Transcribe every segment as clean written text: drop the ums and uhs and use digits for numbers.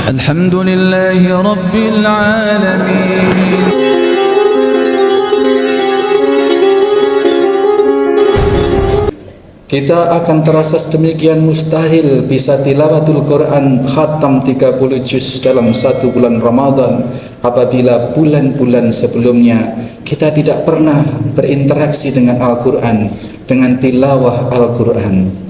الحمد لله رب العالمين. Kita akan terasa sedemikian mustahil bisa tilawatul Quran khatam 30 juz dalam satu bulan Ramadan apabila bulan-bulan sebelumnya kita tidak pernah berinteraksi dengan Al-Quran, dengan tilawah Al-Quran.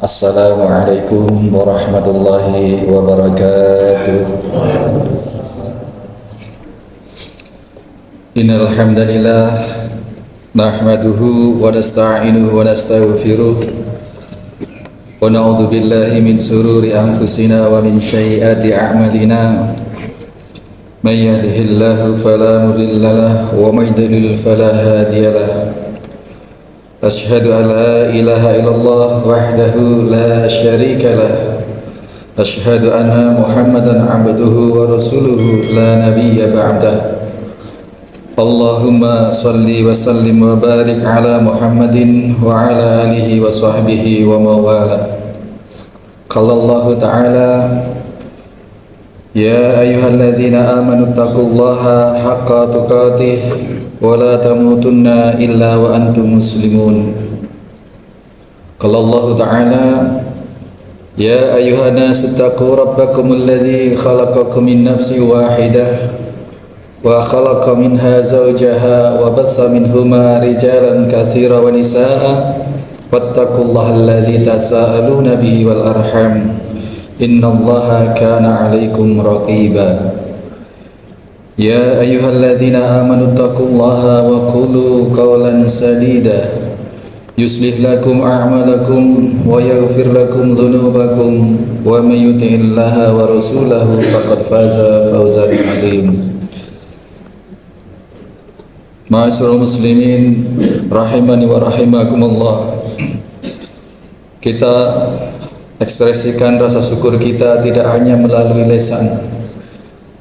Assalamualaikum warahmatullahi wabarakatuh. Innal hamdalillah nahmaduhu wa nasta'inuhu wa nastaghfiruh wa na'udzu billahi min sururi anfusina wa min sayyiati a'malina. May yahdihillahu fala mudilla lahu wa may yudlil fala hadiya lahu. أشهد أن لا إله إلا الله وحده لا شريك له أشهد أن محمدا عبده ورسوله لا نبي بعده اللهم صل وسلم وبارك على محمد وعلى آله وصحبه ومن والاه قال الله تعالى يا أيها الذين آمنوا اتقوا الله حق تقاته ولا تموتن إلا وأنتم مسلمون قال الله تعالى يا أيها الناس اتقوا ربكم الذي خلقكم من نفس واحدة وخلق منها زوجها وبث منهما رجالا كثيرا ونساء واتقوا الله الذي تساءلون به والأرحام إن الله كان عليكم رقيبا يا أيها الذين آمنوا اتقوا الله وقولوا قولا سديدا يصلح لكم أعمالكم ويغفر لكم ذنوبكم ومن يطع الله ورسوله فقد فاز فوزا عظيما. Ma'asyiral muslimin rahimani wa rahimakumullah. Kita ekspresikan rasa syukur kita tidak hanya melalui lisan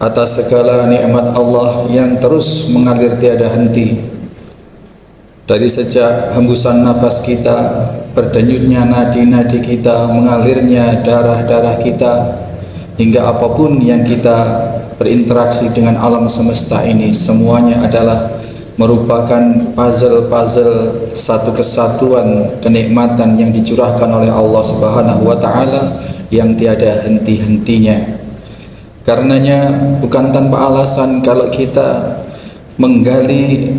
atas segala nikmat Allah yang terus mengalir tiada henti. Dari sejak hembusan nafas kita, berdenyutnya nadi-nadi kita, mengalirnya darah-darah kita, hingga apapun yang kita berinteraksi dengan alam semesta ini, semuanya adalah merupakan puzzle-puzzle satu kesatuan kenikmatan yang dicurahkan oleh Allah Subhanahu wa taala yang tiada henti-hentinya. Karenanya bukan tanpa alasan kalau kita menggali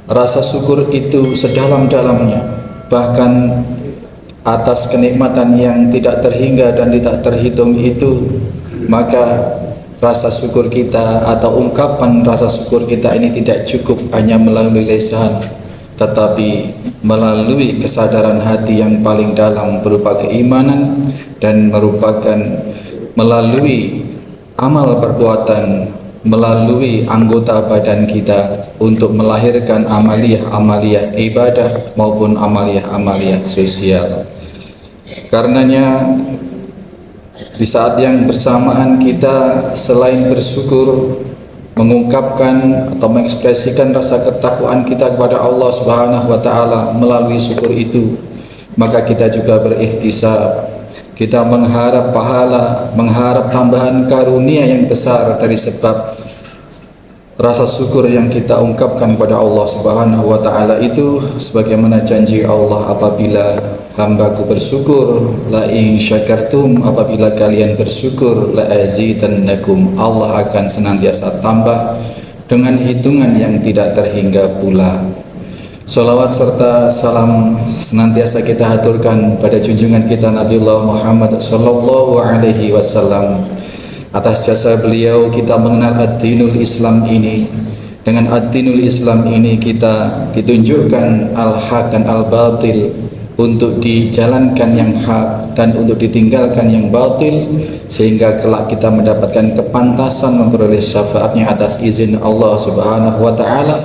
rasa syukur itu sedalam-dalamnya, bahkan atas kenikmatan yang tidak terhingga dan tidak terhitung itu, maka rasa syukur kita atau ungkapan rasa syukur kita ini tidak cukup hanya melalui lisan, tetapi melalui kesadaran hati yang paling dalam berupa keimanan dan merupakan melalui amal perbuatan, melalui anggota badan kita untuk melahirkan amaliyah-amaliyah ibadah maupun amaliyah-amaliyah sosial. Karenanya di saat yang bersamaan kita selain bersyukur, mengungkapkan atau mengekspresikan rasa ketakwaan kita kepada Allah Subhanahu wa taala melalui syukur itu, maka kita juga berikhtisab. Kita mengharap pahala, mengharap tambahan karunia yang besar dari sebab rasa syukur yang kita ungkapkan kepada Allah Subhanahu wa taala itu, sebagaimana janji Allah apabila hambaku bersyukur, la in syakartum, apabila kalian bersyukur, la azidannakum, Allah akan senantiasa tambah dengan hitungan yang tidak terhingga pula. Salawat serta salam senantiasa kita haturkan pada junjungan kita Nabiullah Muhammad sallallahu alaihi wasallam. Atas jasa beliau kita mengenal ad-dinul Islam ini. Dengan ad-dinul Islam ini kita ditunjukkan al-haq dan al-batil, untuk dijalankan yang hak dan untuk ditinggalkan yang batil, sehingga kelak kita mendapatkan kepantasan memperoleh syafaatnya atas izin Allah Subhanahu wa taala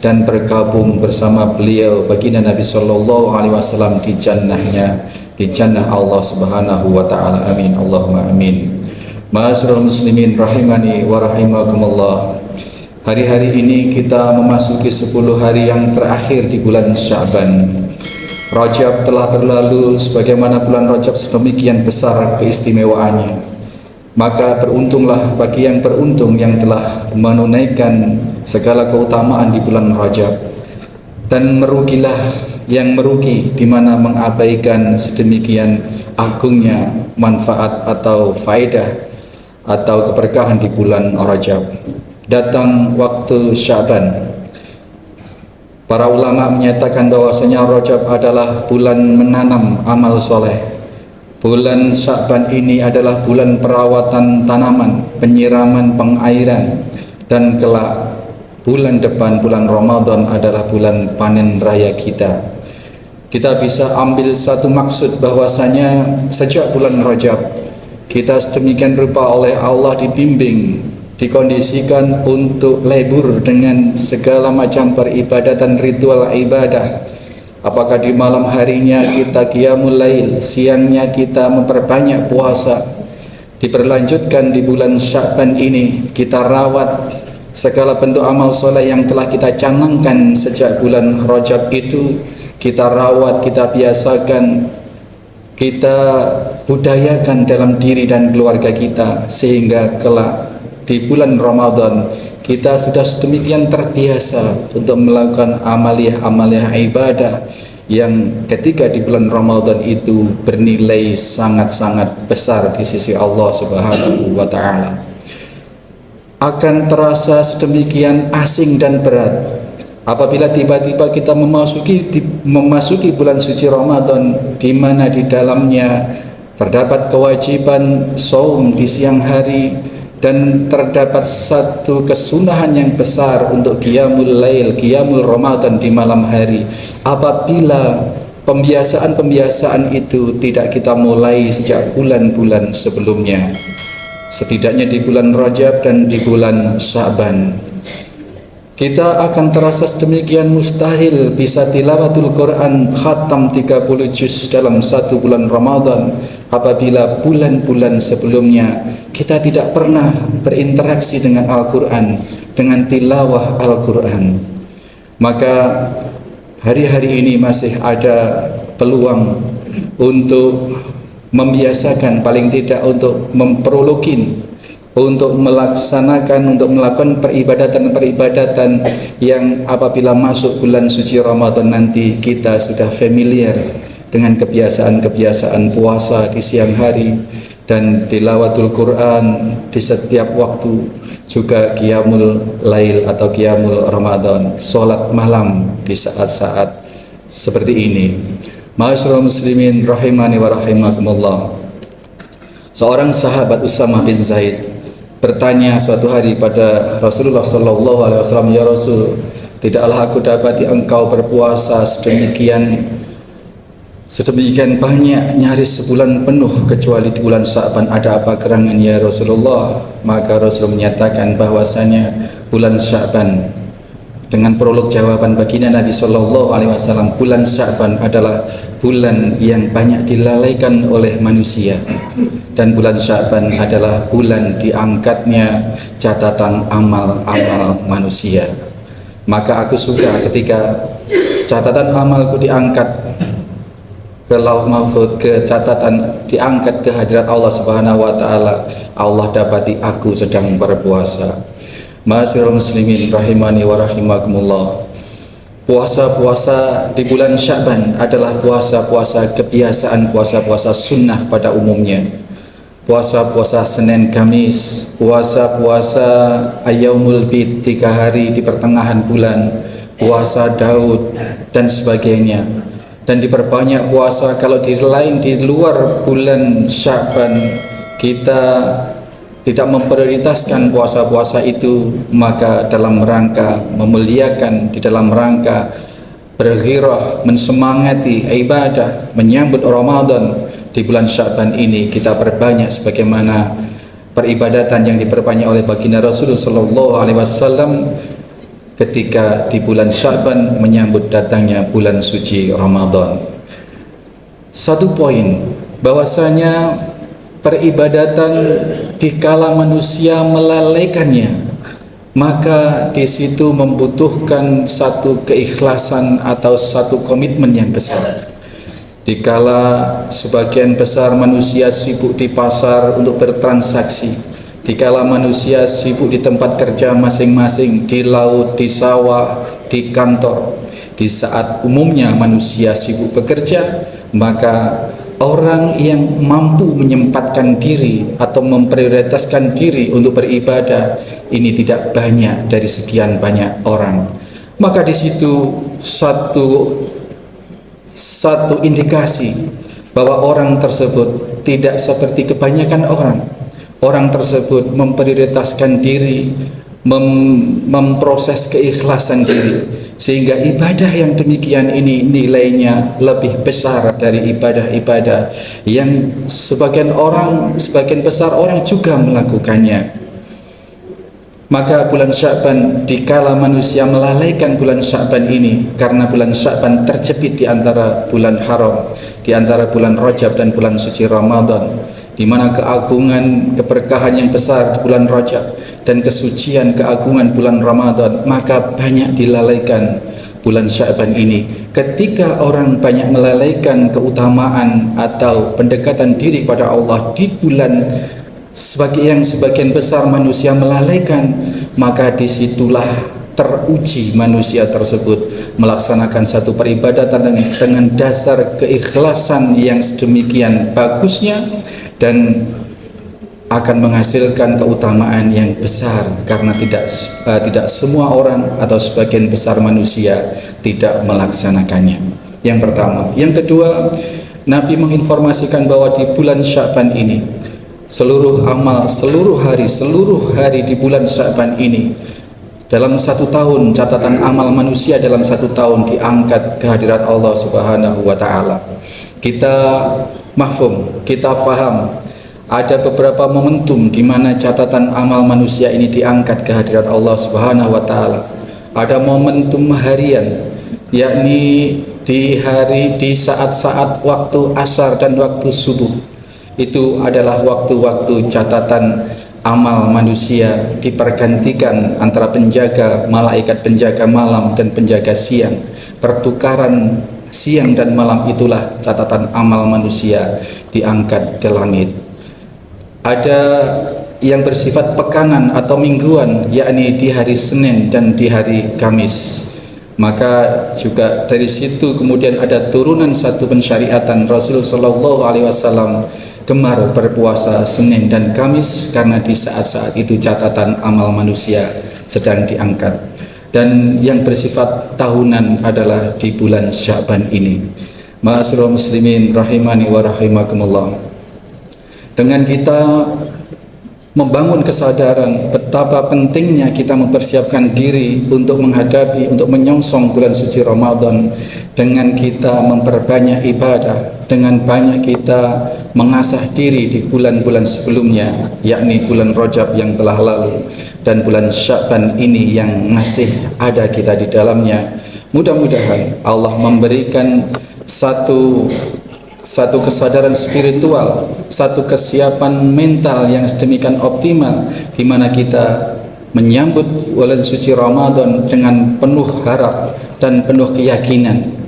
dan bergabung bersama beliau baginda Nabi sallallahu alaihi wasallam di jannahnya, di jannah Allah Subhanahu wa taala. Amin Allahumma amin. Ma'asyiral muslimin rahimani wa rahimakumullah. Hari-hari ini kita memasuki 10 hari yang terakhir di bulan Sya'ban. Rajab telah berlalu, sebagaimana bulan Rajab sedemikian besar keistimewaannya. Maka beruntunglah bagi yang beruntung yang telah menunaikan segala keutamaan di bulan Rajab, dan merugilah yang merugi di mana mengabaikan sedemikian agungnya manfaat atau faedah atau keberkahan di bulan Rajab. Datang waktu Sya'ban. Para ulama menyatakan bahwasanya Rajab adalah bulan menanam amal soleh. Bulan Sya'ban ini adalah bulan perawatan tanaman, penyiraman, pengairan, dan kelak bulan depan, bulan Ramadan adalah bulan panen raya kita. Kita bisa ambil satu maksud bahwasanya sejak bulan Rajab kita sedemikian rupa oleh Allah dibimbing, dikondisikan untuk lebur dengan segala macam peribadatan ritual ibadah. Apakah di malam harinya kita qiyamul lail, siangnya kita memperbanyak puasa. Diberlanjutkan di bulan Sya'ban ini kita rawat segala bentuk amal soleh yang telah kita canangkan sejak bulan Rajab itu, kita rawat, kita biasakan, kita budayakan dalam diri dan keluarga kita, sehingga kelak di bulan Ramadan kita sudah sedemikian terbiasa untuk melakukan amaliyah ibadah yang ketika di bulan Ramadan itu bernilai sangat-sangat besar di sisi Allah Subhanahu wa taala. Akan terasa sedemikian asing dan berat apabila tiba-tiba kita memasuki bulan suci Ramadan, di mana di dalamnya terdapat kewajiban saum di siang hari dan terdapat satu kesunahan yang besar untuk qiyamul lail, qiyamul Ramadan di malam hari. Apabila pembiasaan-pembiasaan itu tidak kita mulai sejak bulan-bulan sebelumnya, setidaknya di bulan Rajab dan di bulan Sya'ban, kita akan terasa sedemikian mustahil bisa tilawatul Quran khatam 30 juz dalam satu bulan Ramadan apabila bulan-bulan sebelumnya kita tidak pernah berinteraksi dengan Al-Quran, dengan tilawah Al-Quran. Maka hari-hari ini masih ada peluang untuk membiasakan, paling tidak untuk memprolokin, untuk melaksanakan, untuk melakukan peribadatan-peribadatan yang apabila masuk bulan suci Ramadan nanti kita sudah familiar dengan kebiasaan-kebiasaan puasa di siang hari dan tilawatul Quran di setiap waktu, juga qiyamul lail atau qiyamul Ramadan, salat malam di saat-saat seperti ini. Ma'asyiral muslimin rahimani wa rahimakumullah. Seorang sahabat Usamah bin Zaid bertanya suatu hari pada Rasulullah sallallahu alaihi wasallam, "Ya Rasul, tidaklah aku dapati engkau berpuasa sedemikian banyak, nyaris sebulan penuh, kecuali di bulan Sya'ban. Ada apa gerangan ya Rasulullah?" Maka Rasul menyatakan bahwasanya bulan Sya'ban, dengan prolog jawaban baginda Nabi sallallahu alaihi wasallam, bulan Sya'ban adalah bulan yang banyak dilalaikan oleh manusia, dan bulan Sya'ban adalah bulan diangkatnya catatan amal-amal manusia. Maka aku suka ketika catatan amalku diangkat ke lauh mahfuz, ke catatan diangkat ke hadirat Allah Subhanahu wa taala, Allah dapati aku sedang berpuasa. Ma'asyiral muslimin rahimani wa rahimakumullah. Puasa-puasa di bulan Sya'ban adalah puasa-puasa kebiasaan, puasa-puasa sunnah pada umumnya. Puasa-puasa Senin Kamis, puasa-puasa Ayyamul Bid 3 hari di pertengahan bulan, puasa Daud dan sebagainya. Dan diperbanyak puasa kalau di luar bulan Sya'ban kita tidak memprioritaskan puasa-puasa itu, maka dalam rangka memuliakan, di dalam rangka berghirah, mensemangati ibadah, menyambut Ramadan di bulan Sya'ban ini, kita perbanyak sebagaimana peribadatan yang diperbanyak oleh baginda Rasulullah sallallahu alaihi wasallam ketika di bulan Sya'ban menyambut datangnya bulan suci Ramadan. Satu poin, bahwasanya peribadatan dikala manusia melalaikannya, maka di situ membutuhkan satu keikhlasan atau satu komitmen yang besar. Dikala sebagian besar manusia sibuk di pasar untuk bertransaksi, dikala manusia sibuk di tempat kerja masing-masing, di laut, di sawah, di kantor, di saat umumnya manusia sibuk bekerja, maka orang yang mampu menyempatkan diri atau memprioritaskan diri untuk beribadah ini tidak banyak dari sekian banyak orang. Maka di situ satu indikasi bahwa orang tersebut tidak seperti kebanyakan orang. Orang tersebut memprioritaskan diri, memproses keikhlasan diri, sehingga ibadah yang demikian ini nilainya lebih besar dari ibadah-ibadah yang sebagian besar orang juga melakukannya. Maka bulan Sya'ban, dikala manusia melalaikan bulan Sya'ban ini, karena bulan Sya'ban terjepit di antara bulan haram, di antara bulan Rajab dan bulan suci Ramadan, di mana keagungan, keberkahan yang besar di bulan Rajab dan kesucian, keagungan bulan Ramadan, maka banyak dilalaikan bulan Sya'ban ini. Ketika orang banyak melalaikan keutamaan atau pendekatan diri pada Allah di bulan sebagian besar manusia melalaikan, maka disitulah teruji manusia tersebut melaksanakan satu peribadatan dengan dasar keikhlasan yang sedemikian bagusnya dan akan menghasilkan keutamaan yang besar, karena tidak semua orang atau sebagian besar manusia tidak melaksanakannya. Yang pertama. Yang kedua, Nabi menginformasikan bahwa di bulan Sya'ban ini seluruh amal, seluruh hari di bulan Sya'ban ini, dalam satu tahun, catatan amal manusia dalam satu tahun diangkat ke hadirat Allah Subhanahu wa Ta'ala. Kita mahfum, kita faham, ada beberapa momentum di mana catatan amal manusia ini diangkat ke hadirat Allah Subhanahu wa Ta'ala. Ada momentum harian, yakni di saat-saat waktu asar dan waktu subuh. Itu adalah waktu-waktu catatan amal manusia dipergantikan antara malaikat penjaga malam dan penjaga siang. Pertukaran siang dan malam itulah catatan amal manusia diangkat ke langit. Ada yang bersifat pekanan atau mingguan, yakni di hari Senin dan di hari Kamis. Maka juga dari situ kemudian ada turunan satu pensyariatan Rasul Shallallahu Alaihi Wasallam gemar berpuasa Senin dan Kamis, karena di saat-saat itu catatan amal manusia sedang diangkat. Dan yang bersifat tahunan adalah di bulan Sya'ban ini. Ma'asyiral muslimin rahimani wa rahimakumullah. Dengan kita membangun kesadaran betapa pentingnya kita mempersiapkan diri untuk menyongsong bulan suci Ramadan, dengan kita memperbanyak ibadah, dengan banyak kita mengasah diri di bulan-bulan sebelumnya, yakni bulan Rajab yang telah lalu dan bulan Sya'ban ini yang masih ada kita di dalamnya. Mudah-mudahan Allah memberikan satu kesadaran spiritual, satu kesiapan mental yang sedemikian optimal, di mana kita menyambut bulan suci Ramadan dengan penuh harap dan penuh keyakinan.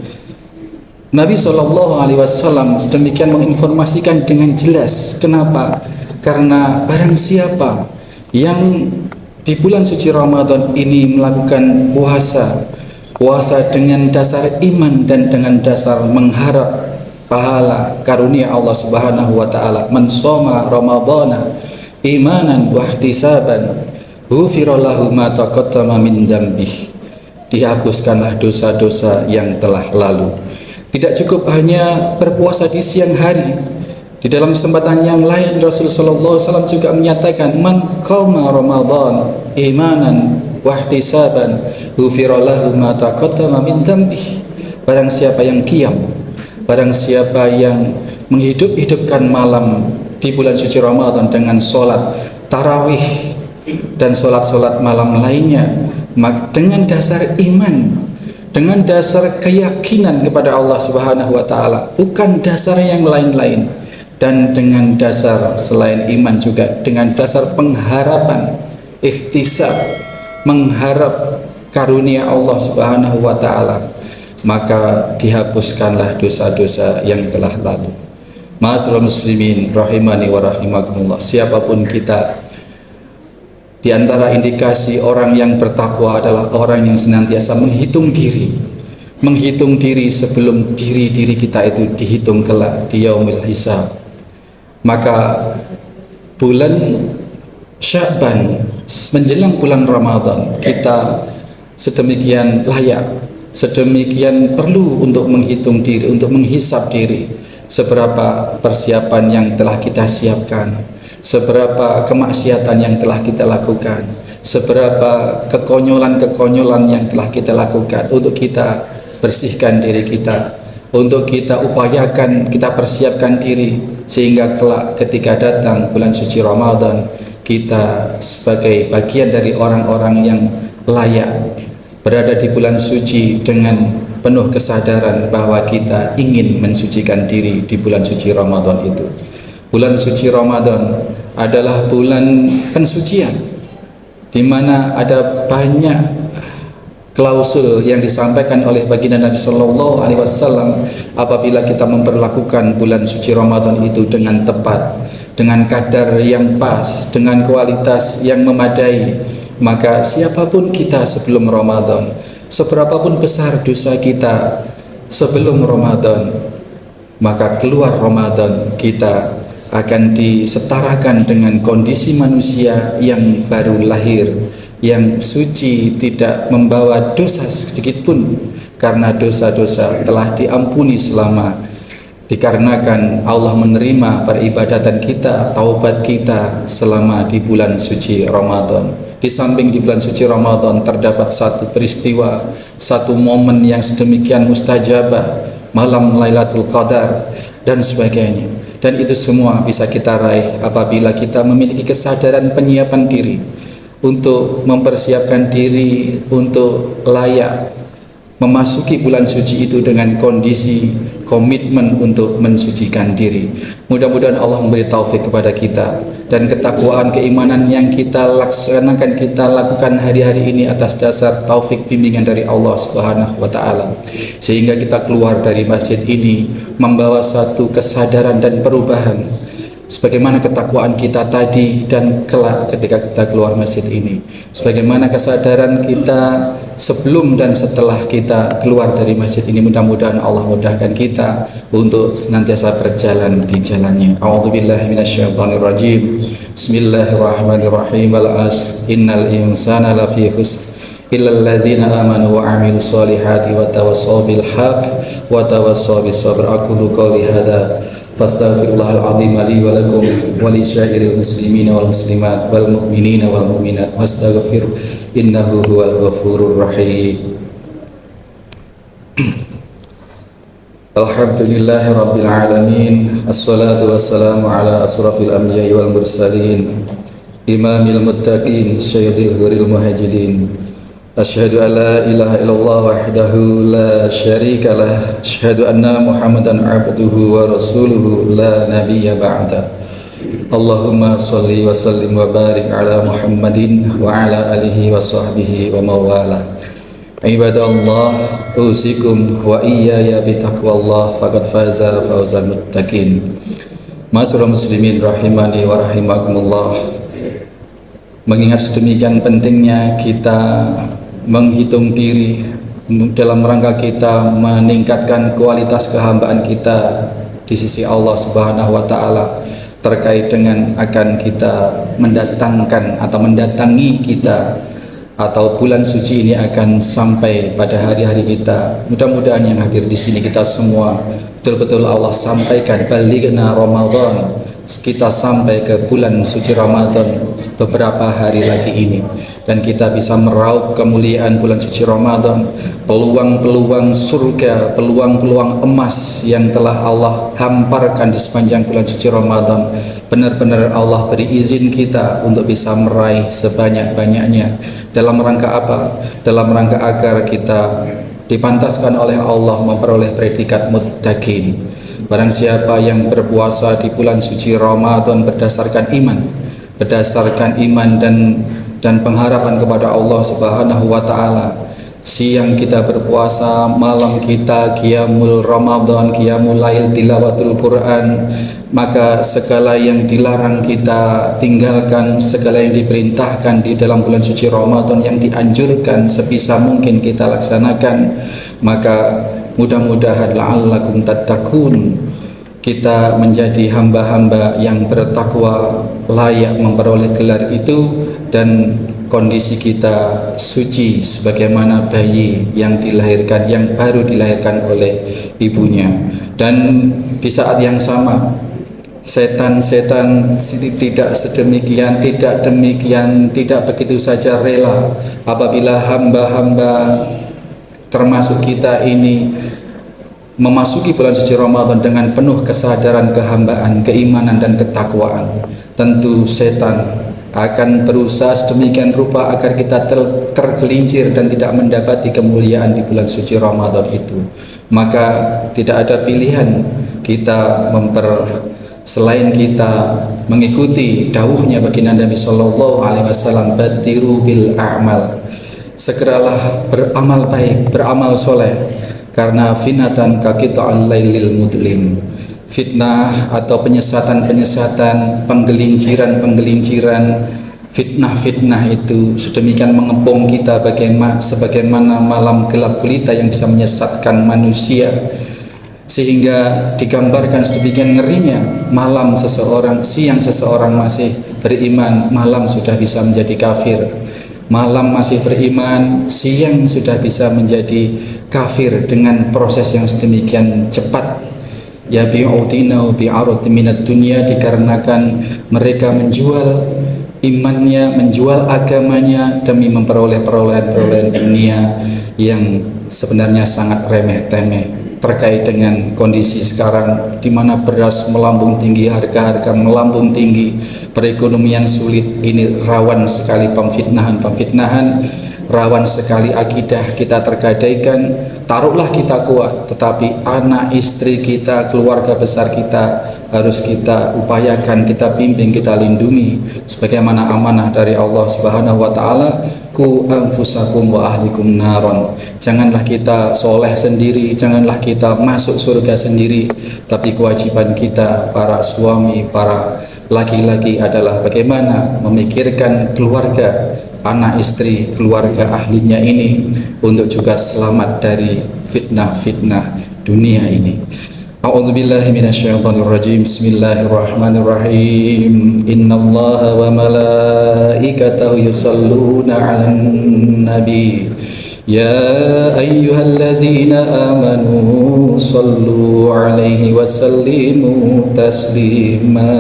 Nabi SAW sedemikian menginformasikan dengan jelas. Kenapa? Karena barang siapa yang di bulan suci Ramadan ini melakukan puasa dengan dasar iman dan dengan dasar mengharap pahala karunia Allah Subhanahu wa Ta'ala, man shoma Ramadhana imanan wa ihtisaban ghufira lahu ma taqaddama min dzambih, dihapuskanlah dosa-dosa yang telah lalu. Tidak cukup hanya berpuasa di siang hari, di dalam kesempatan yang lain Rasul sallallahu alaihi wasallam juga menyatakan, man qama Ramadhan imanan wa ihtisaban ghufira lahu ma taqaddama min dzambih. Barang siapa yang qiyam, barang siapa yang menghidup-hidupkan malam di bulan suci Ramadan dengan sholat tarawih dan sholat-sholat malam lainnya, dengan dasar iman, dengan dasar keyakinan kepada Allah Subhanahu wa taala, bukan dasar yang lain-lain, dan dengan dasar selain iman juga dengan dasar pengharapan, ikhtisab, mengharap karunia Allah Subhanahu wa taala, maka dihapuskanlah dosa-dosa yang telah lalu. Ma'asyiral muslimin rahimani wa rahimakumullah, siapapun kita, di antara indikasi orang yang bertakwa adalah orang yang senantiasa menghitung diri sebelum diri kita itu dihitung kelak di yaumil hisab. Maka bulan Sya'ban menjelang bulan Ramadan, kita sedemikian layak, sedemikian perlu untuk menghitung diri, untuk menghisap diri, seberapa persiapan yang telah kita siapkan, seberapa kemaksiatan yang telah kita lakukan, seberapa kekonyolan-kekonyolan yang telah kita lakukan, untuk kita bersihkan diri kita, untuk kita upayakan, kita persiapkan diri, sehingga kelak ketika datang bulan suci Ramadan, kita sebagai bagian dari orang-orang yang layak berada di bulan suci dengan penuh kesadaran bahwa kita ingin mensucikan diri di bulan suci Ramadan itu. Bulan suci Ramadan adalah bulan pensucian, di mana ada banyak klausul yang disampaikan oleh baginda Nabi Sallallahu Alaihi Wasallam. Apabila kita memperlakukan bulan suci Ramadan itu dengan tepat, dengan kadar yang pas, dengan kualitas yang memadai, maka siapapun kita sebelum Ramadan, seberapapun besar dosa kita sebelum Ramadan, maka keluar Ramadan kita akan disetarakan dengan kondisi manusia yang baru lahir, yang suci, tidak membawa dosa sedikit pun, karena dosa-dosa telah diampuni selama, dikarenakan Allah menerima peribadatan kita, taubat kita selama di bulan suci Ramadan. Di samping di bulan suci Ramadan terdapat satu peristiwa, satu momen yang sedemikian mustajabah, malam Lailatul Qadar dan sebagainya. Dan itu semua bisa kita raih apabila kita memiliki kesadaran penyiapan diri untuk mempersiapkan diri untuk layak memasuki bulan suci itu dengan kondisi komitmen untuk mensucikan diri. Mudah-mudahan Allah memberi taufik kepada kita, dan ketakwaan keimanan yang kita laksanakan, kita lakukan hari-hari ini atas dasar taufik bimbingan dari Allah Subhanahu wa taala, sehingga kita keluar dari masjid ini membawa satu kesadaran dan perubahan sebagaimana ketakwaan kita tadi dan kelak ketika kita keluar masjid ini, sebagaimana kesadaran kita sebelum dan setelah kita keluar dari masjid ini. Mudah-mudahan Allah mudahkan kita untuk senantiasa berjalan di jalannya. A'udzubillahi minasyaitonirrajim. Bismillahirrahmanirrahim. Al-'asr. Innal insana lafi khusr illal ladzina amanu wa 'amilus solihati wa tawassaw bil haqq wa tawassaw bis sabr. Aqulu qouli hadza fastaghfirullahal azim li wa lakum wa li syairil muslimina wal muslimat wal mu'minina wal mu'minat wastaghfir innahu huwal ghafurur rahim. Alhamdulillahi rabbil alamin, assalatu wassalamu ala asrafil anbiya'i wal mursalin, imamil muttaqin, sayyidil huril muhajirin. Asyhadu an la ilaha illallah wahdahu la syarika lah, asyhadu anna Muhammadan abduhu wa rasuluhu la nabiyya ba'da. Allahumma salli wa sallim wa barik ala Muhammadin wa ala alihi wa sahbihi wa mawala. Ibadallah, usikum wa iyaya bitaqwallah, faqad faza fawzal muttaqin. Ma'asyiral muslimin rahimani wa rahimakumullah, mengingat sedemikian pentingnya kita menghitung diri dalam rangka kita meningkatkan kualitas kehambaan kita di sisi Allah Subhanahu wa taala, terkait dengan akan kita mendatangkan atau mendatangi kita atau bulan suci ini akan sampai pada hari-hari kita. Mudah-mudahan yang hadir di sini kita semua betul-betul Allah sampaikan, balighna Ramadan, kita sampai ke bulan suci Ramadan beberapa hari lagi ini, dan kita bisa meraup kemuliaan bulan suci Ramadan, peluang-peluang surga, peluang-peluang emas yang telah Allah hamparkan di sepanjang bulan suci Ramadan. Benar-benar Allah beri izin kita untuk bisa meraih sebanyak-banyaknya. Dalam rangka apa? Dalam rangka agar kita dipantaskan oleh Allah memperoleh predikat muttaqin. Barang siapa yang berpuasa di bulan suci Ramadan berdasarkan iman dan pengharapan kepada Allah Subhanahu wa taala, siang kita berpuasa, malam kita qiyamul Ramadan, qiyamul lail, tilawatul Quran, maka segala yang dilarang kita tinggalkan, segala yang diperintahkan di dalam bulan suci Ramadan yang dianjurkan sebisa mungkin kita laksanakan. Maka mudah-mudahan la'allakum tattaqun, kita menjadi hamba-hamba yang bertakwa, layak memperoleh gelar itu, dan kondisi kita suci sebagaimana bayi yang dilahirkan, yang baru dilahirkan oleh ibunya. Dan di saat yang sama, setan-setan tidak begitu saja rela apabila hamba-hamba termasuk kita ini memasuki bulan suci Ramadan dengan penuh kesadaran kehambaan, keimanan dan ketakwaan. Tentu setan akan berusaha sedemikian rupa agar kita tergelincir dan tidak mendapati kemuliaan di bulan suci Ramadan itu. Maka tidak ada pilihan kita selain kita mengikuti dawuhnya baginda Nabi sallallahu alaihi wasallam, badiru bil a'mal, segeralah beramal baik, beramal soleh, karena finatan kaqita'al lailil mudlim. Fitnah atau penyesatan-penyesatan, penggelinciran-penggelinciran, fitnah-fitnah itu sedemikian mengepung kita sebagaimana malam gelap gulita yang bisa menyesatkan manusia, sehingga digambarkan sedemikian ngerinya siang seseorang masih beriman, malam sudah bisa menjadi kafir. Malam masih beriman, siang sudah bisa menjadi kafir dengan proses yang sedemikian cepat. Ya bi'udinahu bi'arud minad dunya, dikarenakan mereka menjual imannya, menjual agamanya demi memperoleh perolehan dunia yang sebenarnya sangat remeh-temeh. Terkait dengan kondisi sekarang di mana beras melambung tinggi, harga-harga melambung tinggi, perekonomian sulit, ini rawan sekali pemfitnahan, rawan sekali akidah kita tergadaikan. Taruhlah kita kuat, tetapi anak istri kita, keluarga besar kita harus kita upayakan, kita bimbing, kita lindungi sebagaimana amanah dari Allah Subhanahu wa taala, ku anfusakum wa ahlikum naron. Janganlah kita soleh sendiri, janganlah kita masuk surga sendiri, tapi kewajiban kita para suami, para laki-laki adalah bagaimana memikirkan keluarga, anak istri, keluarga ahlinya ini untuk juga selamat dari fitnah-fitnah dunia ini. A'udzubillahi minasyaitonir rajim. Bismillahirrahmanirrahim. Innallaha wa malaikatahu yusholluna 'alan nabi. Ya ayyuhalladzina amanu shallu 'alaihi wa sallimu taslima.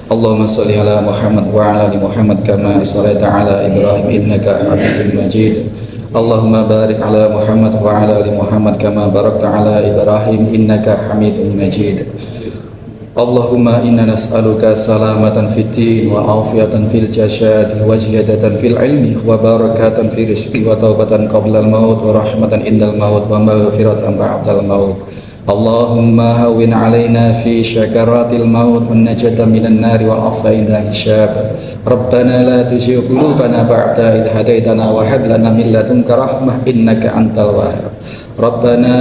Allahumma sholli ala Muhammad wa ala ali Muhammad kama shallaita ala Ibrahim innaka Hamidum Majid. Allahumma barik ala Muhammad wa ala ali Muhammad kama barakta ala Ibrahim innaka Hamidum Majid. Allahumma inna nas'aluka salamatan fid din wa afiyatan fil jasad wa ziyadatan fil ilmi wa barakatan fi rizqi wa taubatan qabla al maut wa rahmatan indal maut wa maghfiratan ba'dal maut. Allahumma hawwin alaina fi syakaratil maut wan najata minan nari wal afwa inda hisab. Rabbana la tuzigh qulubana ba'da idh hadaitana wa hab lana min ladunka rahmah innaka antal wahhab. Rabbana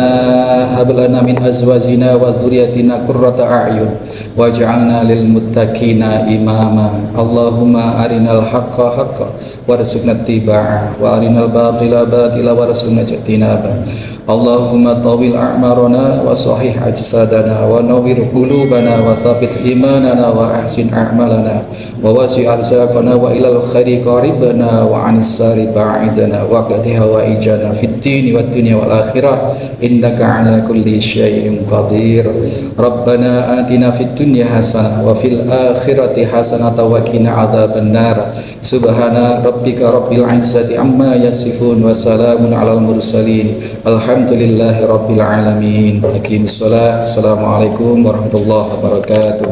hab lana min azwajina wa dhurriyyatina qurrata a'yun waj'alna lil muttaqina imama. Allahumma arinal haqqa haqqan warzuqna ittiba'ah wa arinal batila batila warzuqna ijtinaba. Allahumma tawil a'marana wa sahih ajsadana wa nawwir qulubana wa thabbit imanana wa ahsin a'malana wa wasi' arzaqana wa ilal khairi qaribana wa 'anis sari ba'idana wa qadi hawaijana fid dini wad dunya wal akhirah innaka 'ala kulli syai'in qadir. Rabbana atina fid dunya hasanah wa fil akhirati hasanah wa qina adzabannar. Subhana rabbika rabbil izzati amma yasifun wa salamun 'alal mursalin. Alhamdulillahi rabbil alamin. Aqimissalah. Assalamualaikum warahmatullahi wabarakatuh.